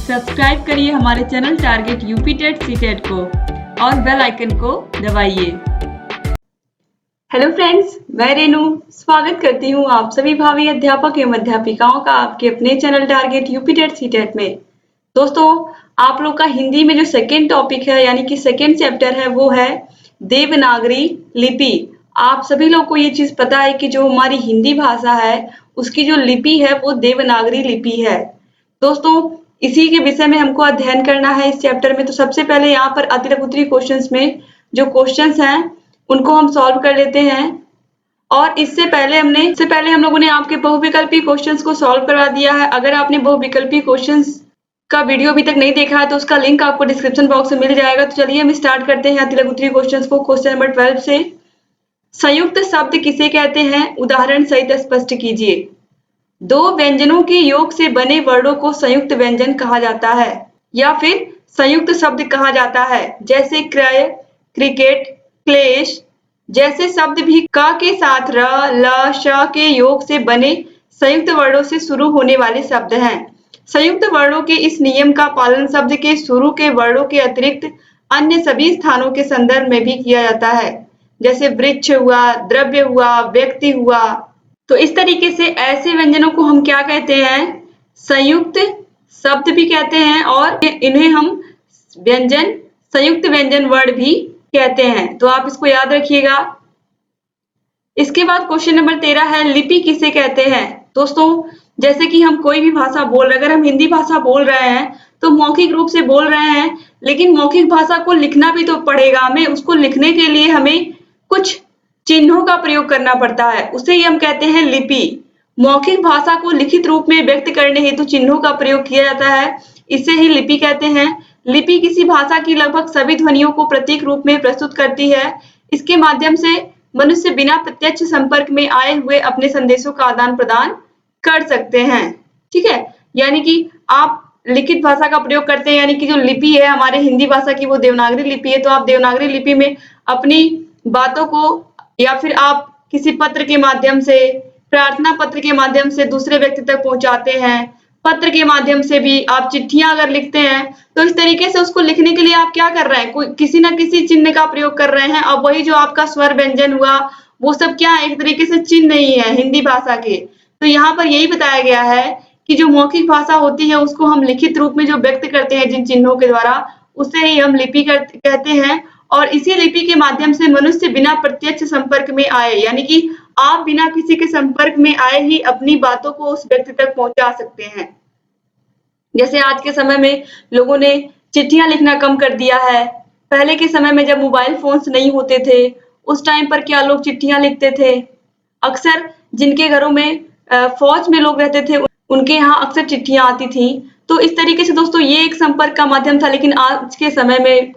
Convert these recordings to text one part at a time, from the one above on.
Subscribe करिए हमारे channel target UP TET CTET को और बेल आइकन को दबाइए। हेलो फ्रेंड्स, मैं रेनू स्वागत करती हूँ आप सभी भावी अध्यापक एवं अध्यापिकाओं का आपके अपने channel target UP TET CTET में। दोस्तों, आप लोग का हिंदी में जो सेकेंड टॉपिक है यानी कि सेकेंड चैप्टर है वो है देवनागरी लिपि। आप सभी लोग को ये चीज पता है कि जो हमारी हिंदी भाषा है उसकी जो लिपि है वो देवनागरी लिपि है। दोस्तों, इसी के विषय में हमको अध्ययन करना है इस चैप्टर में। तो सबसे पहले यहाँ पर अतिरिक्त उत्तरी क्वेश्चंस में जो क्वेश्चंस हैं उनको हम सॉल्व कर लेते हैं। और इससे पहले हम लोगों ने आपके बहुविकल्पी क्वेश्चंस को सॉल्व करवा दिया है। अगर आपने बहुविकल्पी क्वेश्चंस का वीडियो अभी तक नहीं देखा है तो उसका लिंक आपको डिस्क्रिप्शन बॉक्स में मिल जाएगा। तो चलिए हम स्टार्ट करते हैं अतिरिक्त उत्तरी क्वेश्चंस को। क्वेश्चन नंबर 12 से, संयुक्त शब्द किसे कहते हैं, उदाहरण सहित स्पष्ट कीजिए। दो व्यंजनों के योग से बने वर्णों को संयुक्त व्यंजन कहा जाता है या फिर संयुक्त शब्द कहा जाता है, जैसे क्रय, क्रिकेट, क्लेश जैसे शब्द भी क के साथ र, ल, श के योग से बने संयुक्त वर्णों से शुरू होने वाले शब्द हैं। संयुक्त वर्णों के इस नियम का पालन शब्द के शुरू के वर्णों के अतिरिक्त अन्य सभी स्थानों के संदर्भ में भी किया जाता है, जैसे वृक्ष हुआ, द्रव्य हुआ, व्यक्ति हुआ। तो इस तरीके से ऐसे व्यंजनों को हम क्या कहते हैं, संयुक्त शब्द भी कहते हैं और इन्हें हम व्यंजन, संयुक्त व्यंजन वर्ड भी कहते हैं। तो आप इसको याद रखिएगा। इसके बाद क्वेश्चन नंबर 13 है, लिपि किसे कहते हैं। दोस्तों, जैसे कि हम कोई भी भाषा बोल रहे हैं, अगर हम हिंदी भाषा बोल रहे हैं तो मौखिक रूप से बोल रहे हैं, लेकिन मौखिक भाषा को लिखना भी तो पड़ेगा हमें। उसको लिखने के लिए हमें कुछ चिन्हों का प्रयोग करना पड़ता है, उसे ही हम कहते हैं लिपि। मौखिक भाषा को लिखित रूप में व्यक्त करने हेतु चिन्हों का प्रयोग किया जाता है, इसे ही लिपि कहते हैं। लिपि किसी भाषा की लगभग सभी ध्वनियों को प्रतीक रूप में प्रस्तुत करती है। इसके माध्यम से मनुष्य बिना प्रत्यक्ष संपर्क में आए हुए अपने संदेशों का आदान प्रदान कर सकते हैं। ठीक है, यानी कि आप लिखित भाषा का प्रयोग करते हैं, यानी कि जो लिपि है हमारे हिंदी भाषा की वो देवनागरी लिपि है। तो आप देवनागरी लिपि में अपनी बातों को या फिर आप किसी पत्र के माध्यम से, प्रार्थना पत्र के माध्यम से दूसरे व्यक्ति तक पहुंचाते हैं। पत्र के माध्यम से भी आप चिट्ठियां अगर लिखते हैं तो इस तरीके से उसको लिखने के लिए आप क्या कर रहे हैं, कोई किसी ना किसी चिन्ह का प्रयोग कर रहे हैं। अब वही जो आपका स्वर व्यंजन हुआ वो सब क्या है, एक तरीके से चिन्ह ही है हिंदी भाषा के। तो यहाँ पर यही बताया गया है कि जो मौखिक भाषा होती है उसको हम लिखित रूप में जो व्यक्त करते हैं जिन चिन्हों के द्वारा, उसे ही हम लिपि कहते हैं। और इसी लिपि के माध्यम से मनुष्य बिना प्रत्यक्ष संपर्क में आए, यानी कि आप बिना किसी के संपर्क में आए ही अपनी बातों को उस व्यक्ति तक पहुंचा सकते हैं। जैसे आज के समय में लोगों ने चिट्ठियां लिखना कम कर दिया है। पहले के समय में जब मोबाइल फोन्स नहीं होते थे उस टाइम पर क्या लोग चिट्ठियां लिखते थे। अक्सर जिनके घरों में फौज में लोग रहते थे उनके यहाँ अक्सर चिट्ठियां आती थी। तो इस तरीके से दोस्तों ये एक संपर्क का माध्यम था। लेकिन आज के समय में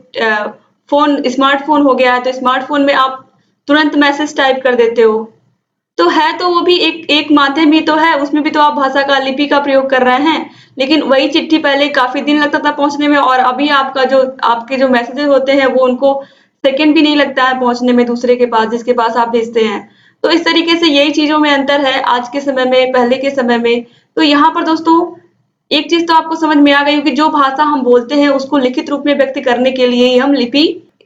स्मार्टफोन हो गया है, तो स्मार्टफोन में आप तुरंत मैसेज टाइप कर देते हो। तो है तो वो भी एक माध्यम ही तो है, उसमें भी तो आप भाषा का, लिपि का प्रयोग कर रहे हैं। लेकिन वही चिट्ठी पहले काफी दिन लगता था पहुंचने में, और अभी आपके जो मैसेजेस होते हैं वो उनको सेकंड भी नहीं लगता है पहुंचने में दूसरे के पास, जिसके पास आप भेजते हैं। तो इस तरीके से यही चीजों में अंतर है आज के समय में पहले के समय में। तो यहाँ पर दोस्तों एक चीज तो आपको समझ में आ गई कि जो भाषा हम बोलते हैं उसको लिखित रूप में व्यक्त करने के लिए ही हम लिपि,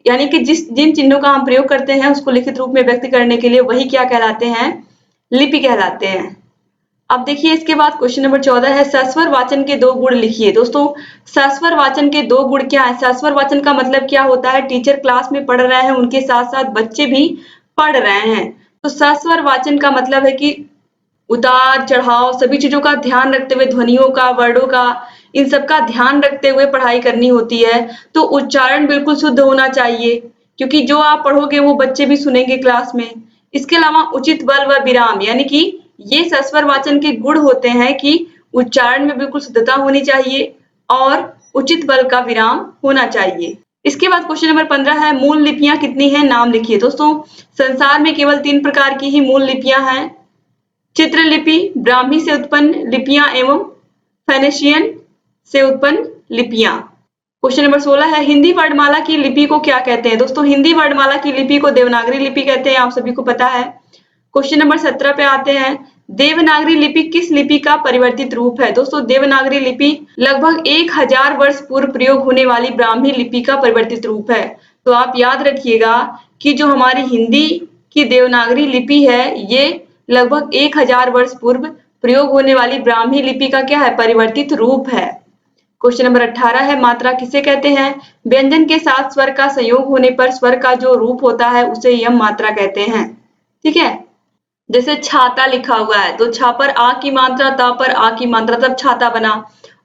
यानी कि जिन चिन्हों का हम प्रयोग करते हैं उसको लिखित रूप में व्यक्त करने के लिए वही क्या कहलाते हैं, लिपि कहलाते हैं। अब देखिए इसके बाद क्वेश्चन नंबर 14 है, सस्वर वाचन के 2 गुण लिखिए। दोस्तों, सस्वर वाचन के 2 गुण क्या है। सस्वर वाचन का मतलब क्या होता है, टीचर क्लास में पढ़ रहे हैं, उनके साथ साथ बच्चे भी पढ़ रहे हैं। तो सस्वर वाचन का मतलब है कि उतार चढ़ाव सभी चीजों का ध्यान रखते हुए, ध्वनियों का, वर्डों का, इन सब का ध्यान रखते हुए पढ़ाई करनी होती है। तो उच्चारण बिल्कुल शुद्ध होना चाहिए, क्योंकि जो आप पढ़ोगे वो बच्चे भी सुनेंगे क्लास में। इसके अलावा उचित बल व विराम, यानी कि ये सस्वर वाचन के गुण होते हैं कि उच्चारण में बिल्कुल शुद्धता होनी चाहिए और उचित बल का विराम होना चाहिए। इसके बाद क्वेश्चन नंबर 15 है, मूल लिपियां कितनी हैं, नाम लिखिए। दोस्तों, संसार में केवल 3 प्रकार की ही मूल लिपियां हैं, चित्रलिपि, ब्राह्मी से उत्पन्न लिपियां एवं फेनिशियन से उत्पन्न लिपियां। क्वेश्चन नंबर 16 है, हिंदी वर्णमाला की लिपि को क्या कहते हैं। दोस्तों, हिंदी वर्णमाला की लिपि को देवनागरी लिपि कहते हैं, आप सभी को पता है। क्वेश्चन नंबर 17 पे आते हैं, देवनागरी लिपि किस लिपि का परिवर्तित रूप है? दोस्तों देवनागरी लिपि लगभग 1000 वर्ष पूर्व प्रयोग होने वाली ब्राह्मी लिपि का परिवर्तित रूप है। तो आप याद रखिएगा कि जो हमारी हिंदी की देवनागरी लिपि है, ये लगभग 1000 वर्ष पूर्व प्रयोग होने वाली ब्राह्मी लिपि का क्या है? परिवर्तित रूप है। क्वेश्चन नंबर 18 है, मात्रा किसे कहते हैं? व्यंजन के साथ स्वर का संयोग होने पर स्वर का जो रूप होता है उसे यम मात्रा कहते हैं। ठीक है, जैसे छाता लिखा हुआ है तो छा पर आ की मात्रा, ता पर आ की मात्रा, तब छाता बना।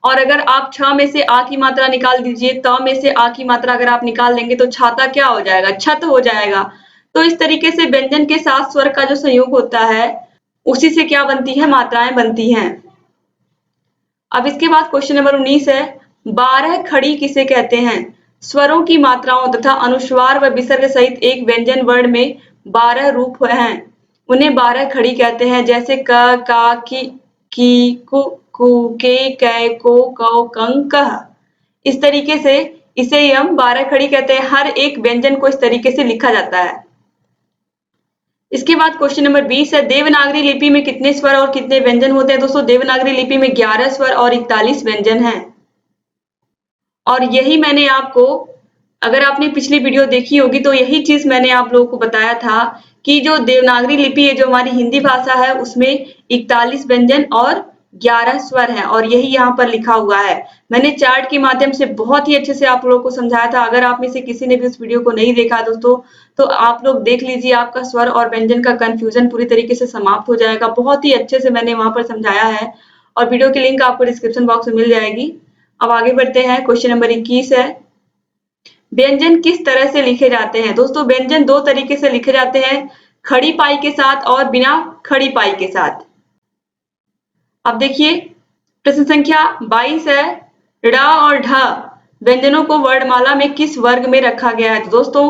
और अगर आप छ में से आ की मात्रा निकाल दीजिए, त में से आ की मात्रा अगर आप निकाल देंगे तो छाता क्या हो जाएगा? छत हो जाएगा। तो इस तरीके से व्यंजन के साथ स्वर का जो संयोग होता है उसी से क्या बनती है? मात्राएं बनती हैं। अब इसके बाद क्वेश्चन नंबर 19 है, 12 खड़ी किसे कहते हैं? स्वरों की मात्राओं तथा अनुस्वार व विसर्ग सहित एक व्यंजन वर्ण में 12 रूप हैं, उन्हें 12 खड़ी कहते हैं। जैसे क, का, की, कु, के, कै, को, कौ, कं, कह। इस तरीके से इसे हम 12 खड़ी कहते हैं। हर एक व्यंजन को इस तरीके से लिखा जाता है। इसके बाद क्वेश्चन नंबर 20 है, देवनागरी लिपि में कितने स्वर और कितने व्यंजन होते हैं? दोस्तों देवनागरी लिपि में 11 स्वर और 41 व्यंजन हैं। और यही मैंने आपको, अगर आपने पिछली वीडियो देखी होगी तो यही चीज मैंने आप लोगों को बताया था कि जो देवनागरी लिपि है, जो हमारी हिंदी भाषा है, उसमें 41 व्यंजन और 11 स्वर हैं और यही यहाँ पर लिखा हुआ है। मैंने चार्ट के माध्यम से बहुत ही अच्छे से आप लोगों को समझाया था। अगर आप में से किसी ने भी उस वीडियो को नहीं देखा दोस्तों, तो आप लोग देख लीजिए, आपका स्वर और व्यंजन का कंफ्यूजन पूरी तरीके से समाप्त हो जाएगा। बहुत ही अच्छे से मैंने वहां पर समझाया है और वीडियो की लिंक आपको डिस्क्रिप्शन बॉक्स में मिल जाएगी। अब आगे बढ़ते हैं। क्वेश्चन नंबर 21 है, व्यंजन किस तरह से लिखे जाते हैं? दोस्तों व्यंजन दो तरीके से लिखे जाते हैं, खड़ी पाई के साथ और बिना खड़ी पाई के साथ। अब देखिए प्रश्न संख्या 22 है, ड़ और ढ व्यंजनों को वर्णमाला में किस वर्ग में रखा गया है? तो दोस्तों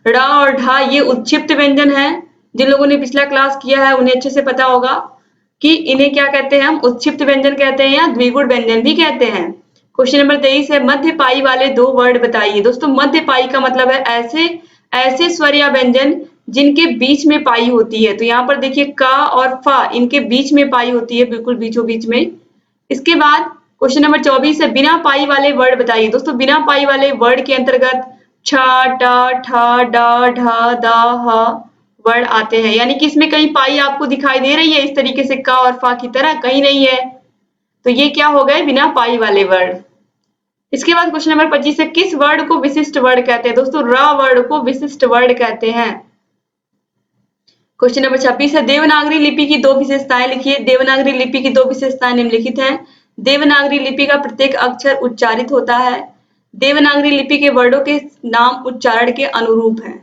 ड़ और ढ ये उच्छिप्त व्यंजन है। जिन लोगों ने पिछला क्लास किया है उन्हें अच्छे से पता होगा कि इन्हें क्या कहते हैं? हम उच्छिप्त व्यंजन कहते हैं या द्विगुण व्यंजन भी कहते हैं। क्वेश्चन नंबर 23 है, मध्य पाई वाले दो वर्ड बताइए। दोस्तों मध्य पाई का मतलब है ऐसे स्वर या व्यंजन जिनके बीच में पाई होती है। तो यहाँ पर देखिए क और फ, इनके बीच में पाई होती है, बिल्कुल बीचों बीच में। इसके बाद क्वेश्चन नंबर 24 है, बिना पाई वाले वर्ड बताइए। दोस्तों बिना पाई वाले वर्ड के अंतर्गत छ, ट, ठ, ड, ढ, द, ह वर्ड आते हैं। यानी कि इसमें कहीं पाई आपको दिखाई दे रही है इस तरीके से क और फ की तरह? कहीं नहीं है। तो ये क्या हो गए? बिना पाई वाले वर्ड। इसके बाद क्वेश्चन नंबर 25 है, किस वर्ड को विशिष्ट वर्ड कहते हैं? दोस्तों र वर्ड को विशिष्ट वर्ड कहते हैं। क्वेश्चन नंबर 26 है, देवनागरी लिपि की दो विशेषताएं लिखिए। देवनागरी लिपि की दो विशेषताएं निम्नलिखित हैं। देवनागरी लिपि का प्रत्येक अक्षर उच्चारित होता है। देवनागरी लिपि के वर्डों के नाम उच्चारण के अनुरूप हैं।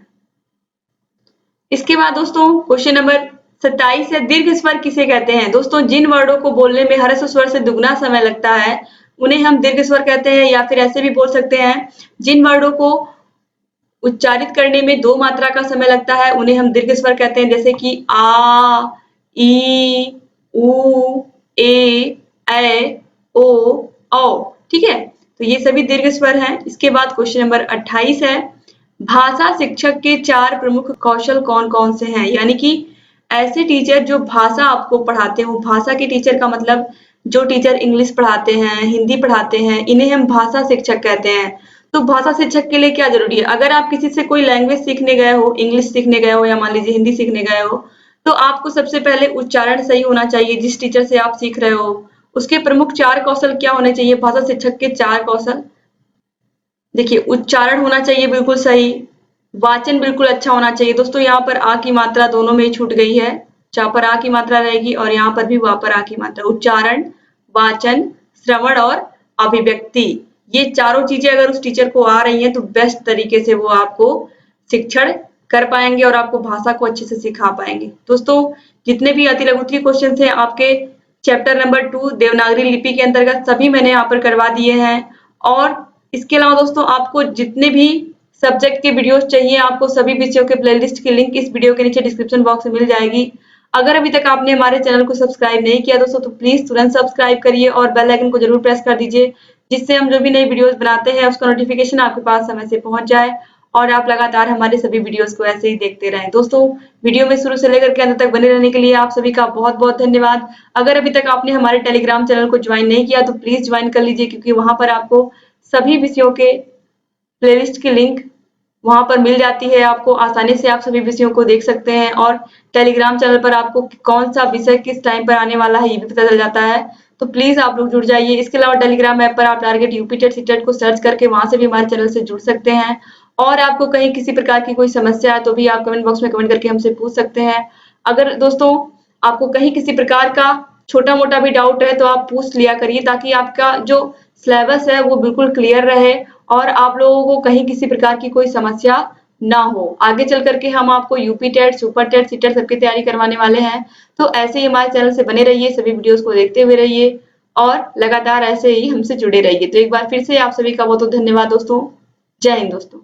इसके बाद दोस्तों क्वेश्चन नंबर 27 है, दीर्घ स्वर किसे कहते हैं? दोस्तों जिन वर्डों को बोलने में ह्रस्व स्वर से दुगना समय लगता है उन्हें हम दीर्घ स्वर कहते हैं। या फिर ऐसे भी बोल सकते हैं, जिन वर्डों को उच्चारित करने में दो मात्रा का समय लगता है उन्हें हम दीर्घ स्वर कहते हैं। जैसे कि आ, ई, उ, ए, ओ, औ। ठीक है, तो ये सभी दीर्घ स्वर हैं। इसके बाद क्वेश्चन नंबर 28 है, भाषा शिक्षक के 4 प्रमुख कौशल कौन कौन से हैं? यानी कि ऐसे टीचर जो भाषा आपको पढ़ाते हो, भाषा के टीचर का मतलब जो टीचर इंग्लिश पढ़ाते हैं, हिंदी पढ़ाते हैं, इन्हें हम भाषा शिक्षक कहते हैं। तो भाषा शिक्षक के लिए क्या जरूरी है? अगर आप किसी से कोई लैंग्वेज सीखने गए हो, इंग्लिश सीखने गए हो या मान लीजिए हिंदी सीखने गए हो, तो आपको सबसे पहले उच्चारण सही होना चाहिए जिस टीचर से आप सीख रहे हो। उसके प्रमुख 4 कौशल क्या होने चाहिए? भाषा शिक्षक के 4 कौशल देखिए, उच्चारण होना चाहिए बिल्कुल सही, वाचन बिल्कुल अच्छा होना चाहिए। दोस्तों यहाँ पर आ की मात्रा दोनों में ही छूट गई है, चा पर आ की मात्रा रहेगी और यहाँ पर भी वा पर आ की मात्रा। उच्चारण, वाचन, श्रवण और अभिव्यक्ति, ये चारों चीजें अगर उस टीचर को आ रही हैं तो बेस्ट तरीके से वो आपको शिक्षण कर पाएंगे और आपको भाषा को अच्छे से सिखा पाएंगे। दोस्तों जितने भी अति लघुत्तरीय क्वेश्चन थे आपके चैप्टर नंबर 2 देवनागरी लिपि के अंतर्गत सभी मैंने यहाँ पर करवा दिए हैं। और इसके अलावा दोस्तों आपको जितने भी सब्जेक्ट के वीडियोस चाहिए, आपको सभी विषयों के प्लेलिस्ट की लिंक इस वीडियो के नीचे डिस्क्रिप्शन बॉक्स में मिल जाएगी। अगर अभी तक आपने हमारे चैनल को सब्सक्राइब नहीं किया दोस्तों तो प्लीज तुरंत सब्सक्राइब करिए और बेल आइकन को जरूर प्रेस कर दीजिए, जिससे हम जो भी नई वीडियोस बनाते हैं उसका नोटिफिकेशन आपके पास समय से पहुंच जाए और आप लगातार हमारे सभी वीडियोस को ऐसे ही देखते रहें। दोस्तों, वीडियो में शुरू से लेकर के अंत तक बने रहने के लिए आप सभी का बहुत-बहुत धन्यवाद। अगर अभी तक आपने हमारे टेलीग्राम चैनल को ज्वाइन नहीं किया तो प्लीज़ ज्वाइन कर लीजिए, क्योंकि वहाँ पर आपको सभी विषयों के प्लेलिस्ट की लिंक वहाँ पर मिल जाती है। आपको आसानी से आप सभी विषयों को देख सकते हैं और टेलीग्राम चैनल पर आपको कौन सा विषय किस टाइम पर आने वाला है ये भी पता चल जाता है। तो प्लीज़ आप लोग जुड़ जाइए। इसके अलावा टेलीग्राम ऐप पर आप टारगेट यूपी टेट सीटेट को सर्च करके वहाँ से भी हमारे चैनल से जुड़ सकते हैं। और आपको कहीं किसी प्रकार की कोई समस्या है तो भी आप कमेंट बॉक्स में कमेंट करके हमसे पूछ सकते हैं। अगर दोस्तों आपको कहीं किसी प्रकार का छोटा-मोटा भी डाउट है तो आप पूछ लिया करिए, ताकि आपका जो सिलेबस है वो बिल्कुल क्लियर रहे और आप लोगों को कहीं किसी प्रकार की कोई समस्या ना हो। आगे चल करके हम आपको UP TET, super TET, CTET सबकी तैयारी करवाने वाले हैं। तो ऐसे ही हमारे चैनल से बने रहिए, सभी वीडियोस को देखते हुए रहिए और लगातार ऐसे ही हमसे जुड़े रहिए। तो एक बार फिर से आप सभी का बहुत-बहुत धन्यवाद दोस्तों। जय हिंद दोस्तों।